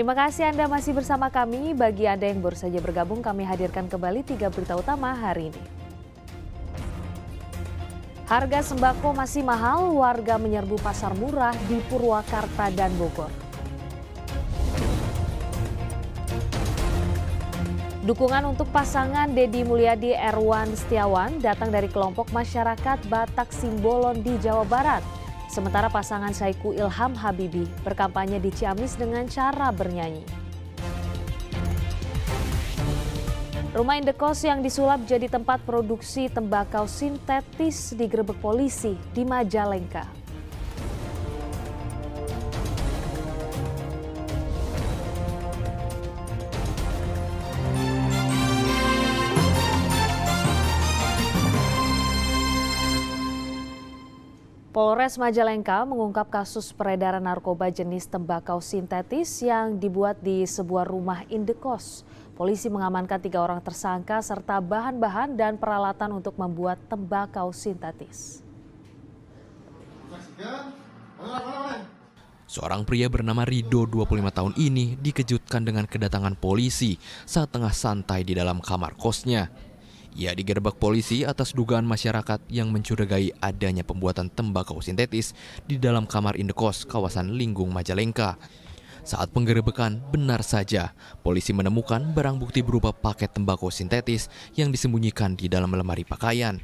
Terima kasih Anda masih bersama kami. Bagi Anda yang baru saja bergabung, kami hadirkan kembali 3 berita utama hari ini. Harga sembako masih mahal, warga menyerbu pasar murah di Purwakarta dan Bogor. Dukungan untuk pasangan Deddy Mulyadi Erwan Setiawan datang dari kelompok masyarakat Batak Simbolon di Jawa Barat. Sementara pasangan Saiku Ilham Habibie berkampanye di Ciamis dengan cara bernyanyi. Rumah indekos yang disulap jadi tempat produksi tembakau sintetis digerebek polisi di Majalengka. Polres Majalengka mengungkap kasus peredaran narkoba jenis tembakau sintetis yang dibuat di sebuah rumah indekos. Polisi mengamankan 3 orang tersangka serta bahan-bahan dan peralatan untuk membuat tembakau sintetis. Seorang pria bernama Rido, 25 tahun ini, dikejutkan dengan kedatangan polisi saat tengah santai di dalam kamar kosnya. Ia digerebek polisi atas dugaan masyarakat yang mencurigai adanya pembuatan tembakau sintetis di dalam kamar indekos kawasan Linggung, Majalengka. Saat penggerebekan, benar saja polisi menemukan barang bukti berupa paket tembakau sintetis yang disembunyikan di dalam lemari pakaian.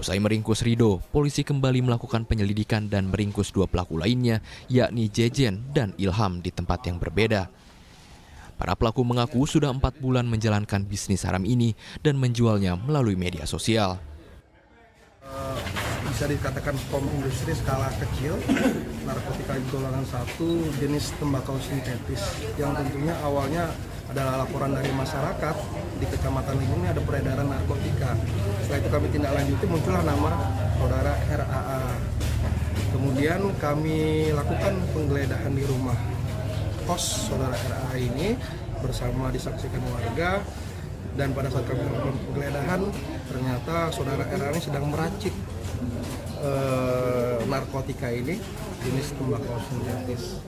Usai meringkus Rido, polisi kembali melakukan penyelidikan dan meringkus 2 pelaku lainnya, yakni Jejen dan Ilham di tempat yang berbeda. Para pelaku mengaku sudah 4 bulan menjalankan bisnis haram ini dan menjualnya melalui media sosial. Bisa dikatakan pom industri skala kecil, narkotika golongan 1 jenis tembakau sintetis yang tentunya awalnya adalah laporan dari masyarakat di Kecamatan Linggung ini ada peredaran narkotika. Setelah itu kami tindak lanjuti, muncullah nama saudara RAA. Kemudian kami lakukan penggeledahan di rumah kos saudara RAA ini bersama disaksikan warga, dan pada saat kami melakukan penggeledahan ternyata saudara RAA ini sedang meracik narkotika ini jenis tembakau sintetis.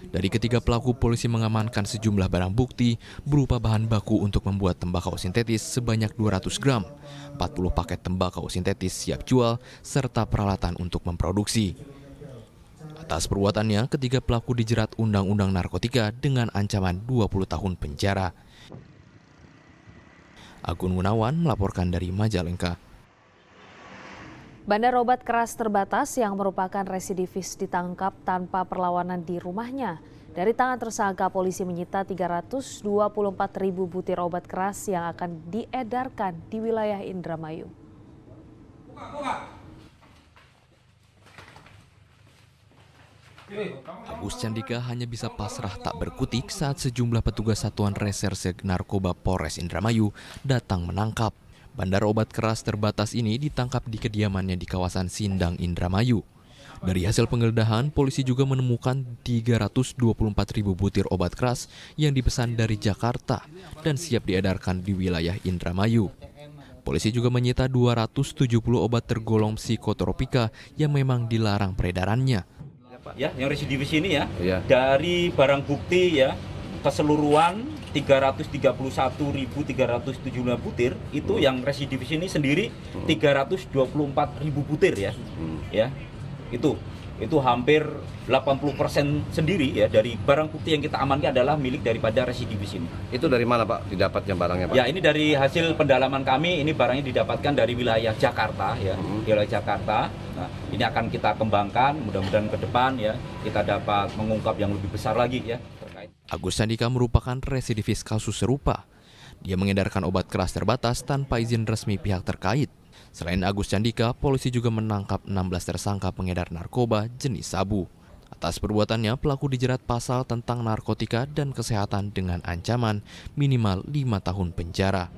Dari ketiga pelaku, polisi mengamankan sejumlah barang bukti berupa bahan baku untuk membuat tembakau sintetis sebanyak 200 gram, 40 paket tembakau sintetis siap jual, serta peralatan untuk memproduksi. Atas perbuatannya, ketiga pelaku dijerat Undang-Undang Narkotika dengan ancaman 20 tahun penjara. Agun Gunawan melaporkan dari Majalengka. Bandar obat keras terbatas yang merupakan residivis ditangkap tanpa perlawanan di rumahnya. Dari tangan tersangka, polisi menyita 324.000 butir obat keras yang akan diedarkan di wilayah Indramayu. Agus Candika hanya bisa pasrah tak berkutik saat sejumlah petugas Satuan Reserse Narkoba Polres Indramayu datang menangkap. Bandar obat keras terbatas ini ditangkap di kediamannya di kawasan Sindang, Indramayu. Dari hasil penggeledahan, polisi juga menemukan 324.000 butir obat keras yang dipesan dari Jakarta dan siap diedarkan di wilayah Indramayu. Polisi juga menyita 270 obat tergolong psikotropika yang memang dilarang peredarannya. Ya, yang residivis ini ya, dari barang bukti ya keseluruhan 331.375 butir itu yang residivis ini sendiri 324.000 butir ya, ya itu hampir 80% sendiri ya dari barang bukti yang kita amankan adalah milik daripada residivis ini. Itu dari mana Pak didapatnya barangnya Pak? Ya, ini dari hasil pendalaman kami, ini barangnya didapatkan dari wilayah Jakarta ya, wilayah Jakarta. Nah, ini akan kita kembangkan, mudah-mudahan ke depan ya kita dapat mengungkap yang lebih besar lagi ya terkait. Agus Candika merupakan residivis kasus serupa. Dia mengedarkan obat keras terbatas tanpa izin resmi pihak terkait. Selain Agus Candika, polisi juga menangkap 16 tersangka pengedar narkoba jenis sabu. Atas perbuatannya, pelaku dijerat pasal tentang narkotika dan kesehatan dengan ancaman minimal 5 tahun penjara.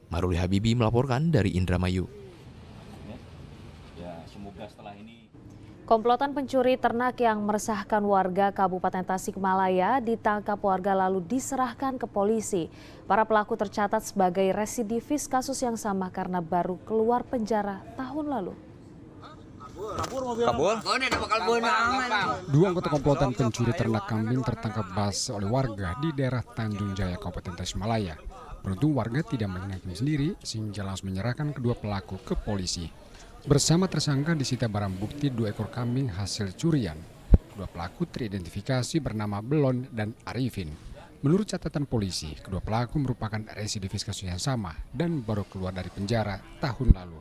Maruli Habibie melaporkan dari Indramayu. Komplotan pencuri ternak yang meresahkan warga Kabupaten Tasikmalaya ditangkap warga lalu diserahkan ke polisi. Para pelaku tercatat sebagai residivis kasus yang sama karena baru keluar penjara tahun lalu. Dua anggota komplotan pencuri ternak kambing tertangkap basah oleh warga di daerah Tanjung Jaya, Kabupaten Tasikmalaya. Beruntung warga tidak menghakimi sendiri sehingga langsung menyerahkan kedua pelaku ke polisi. Bersama tersangka disita barang bukti 2 ekor kambing hasil curian. Kedua pelaku teridentifikasi bernama Belon dan Arifin. Menurut catatan polisi, kedua pelaku merupakan residivis kasus yang sama dan baru keluar dari penjara tahun lalu.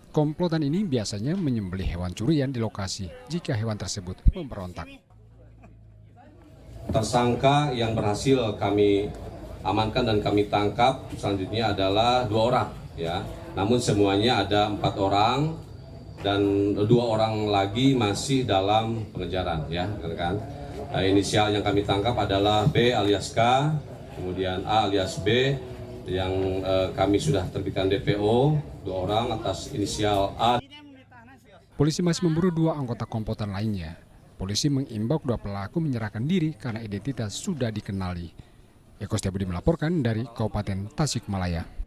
Komplotan ini biasanya menyembelih hewan curian di lokasi jika hewan tersebut memberontak. Tersangka yang berhasil kami amankan dan kami tangkap selanjutnya adalah 2 orang, ya. Namun semuanya ada 4 orang dan 2 orang lagi masih dalam pengejaran, ya, kan? Inisial yang kami tangkap adalah B alias K, kemudian A alias B, yang kami sudah terbitkan DPO 2 orang atas inisial A. Polisi masih memburu 2 anggota komplotan lainnya. Polisi mengimbau kedua pelaku menyerahkan diri karena identitas sudah dikenali. Eko Setiabudi melaporkan dari Kabupaten Tasikmalaya.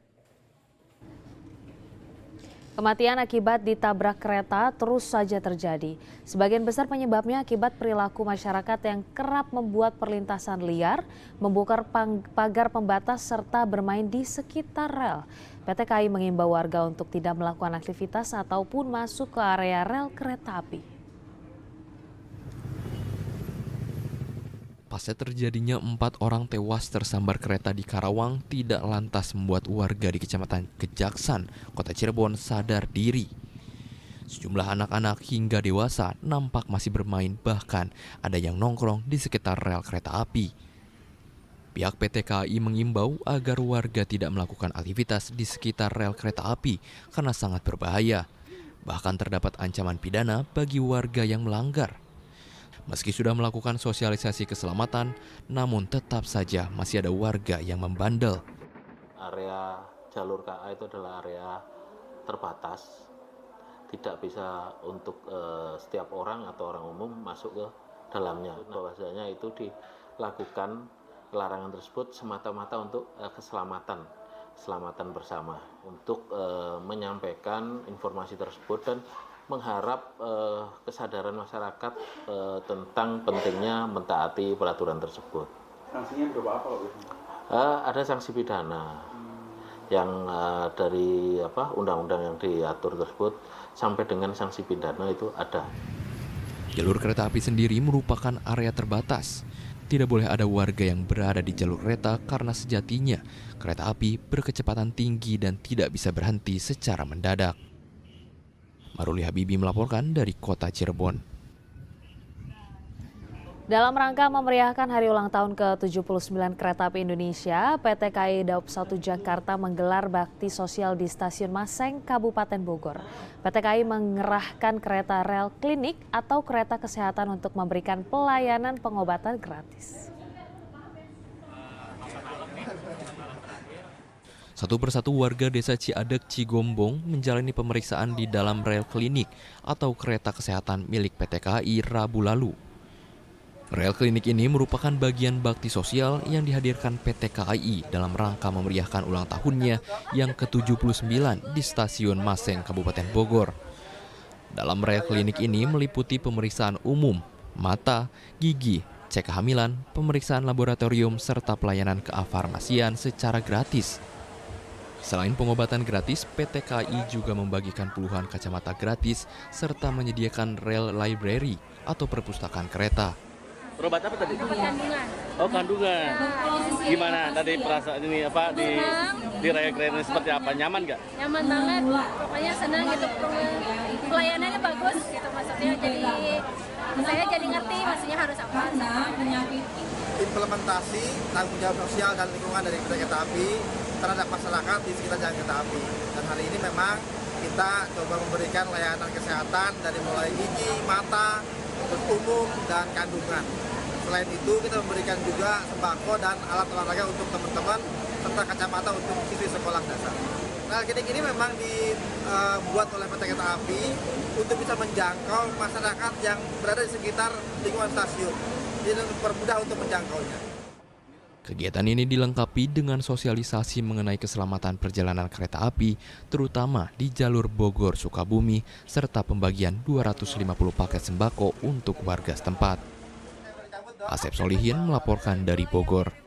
Kematian akibat ditabrak kereta terus saja terjadi. Sebagian besar penyebabnya akibat perilaku masyarakat yang kerap membuat perlintasan liar, membongkar pagar pembatas serta bermain di sekitar rel. PT KAI mengimbau warga untuk tidak melakukan aktivitas ataupun masuk ke area rel kereta api. Pasca terjadinya 4 orang tewas tersambar kereta di Karawang tidak lantas membuat warga di Kecamatan Kejaksan, Kota Cirebon sadar diri. Sejumlah anak-anak hingga dewasa nampak masih bermain, bahkan ada yang nongkrong di sekitar rel kereta api. Pihak PT KAI mengimbau agar warga tidak melakukan aktivitas di sekitar rel kereta api karena sangat berbahaya. Bahkan terdapat ancaman pidana bagi warga yang melanggar. Meski sudah melakukan sosialisasi keselamatan, namun tetap saja masih ada warga yang membandel. Area jalur KA itu adalah area terbatas, tidak bisa untuk setiap orang atau orang umum masuk ke dalamnya. Bahwasanya itu dilakukan larangan tersebut semata-mata untuk keselamatan bersama, untuk menyampaikan informasi tersebut dan mengharap kesadaran masyarakat tentang pentingnya mentaati peraturan tersebut. Sanksinya berapa Pak? Ada sanksi pidana yang dari undang-undang yang diatur tersebut sampai dengan sanksi pidana itu ada. Jalur kereta api sendiri merupakan area terbatas. Tidak boleh ada warga yang berada di jalur kereta karena sejatinya kereta api berkecepatan tinggi dan tidak bisa berhenti secara mendadak. Maruli Habibi melaporkan dari Kota Cirebon. Dalam rangka memeriahkan hari ulang tahun ke-79 Kereta Api Indonesia, PT KAI Daob 1 Jakarta menggelar bakti sosial di Stasiun Maseng, Kabupaten Bogor. PT KAI mengerahkan kereta rel klinik atau kereta kesehatan untuk memberikan pelayanan pengobatan gratis. Satu persatu warga desa Ciadek, Cigombong menjalani pemeriksaan di dalam rel klinik atau kereta kesehatan milik PT KAI Rabu lalu. Rel klinik ini merupakan bagian bakti sosial yang dihadirkan PT KAI dalam rangka memeriahkan ulang tahunnya yang ke-79 di Stasiun Maseng, Kabupaten Bogor. Dalam rel klinik ini meliputi pemeriksaan umum, mata, gigi, cek kehamilan, pemeriksaan laboratorium, serta pelayanan kefarmasian secara gratis. Selain pengobatan gratis, PT KAI juga membagikan puluhan kacamata gratis serta menyediakan rel library atau perpustakaan kereta. Berobat apa tadi? Kandungan. Oh, kandungan. Gimana tadi perasaan ini di rel kereta ini seperti apa? Nyaman nggak? Nyaman banget. Pokoknya senang gitu. Pelayanannya bagus gitu maksudnya. Jadi saya jadi ngerti maksudnya harus apa. Implementasi tanggung jawab sosial dan lingkungan dari kereta api terhadap masyarakat di sekitar jalan kereta api. Dan hari ini memang kita coba memberikan layanan kesehatan dari mulai gigi, mata, umum, dan kandungan. Selain itu kita memberikan juga sembako dan alat olahraga untuk teman-teman serta kacamata untuk siswi sekolah dasar. Rel klinik ini memang dibuat oleh PT Kereta Api untuk bisa menjangkau masyarakat yang berada di sekitar lingkungan stasiun. Jadi mempermudah untuk menjangkaunya. Kegiatan ini dilengkapi dengan sosialisasi mengenai keselamatan perjalanan kereta api, terutama di jalur Bogor-Sukabumi, serta pembagian 250 paket sembako untuk warga setempat. Asep Solihin melaporkan dari Bogor.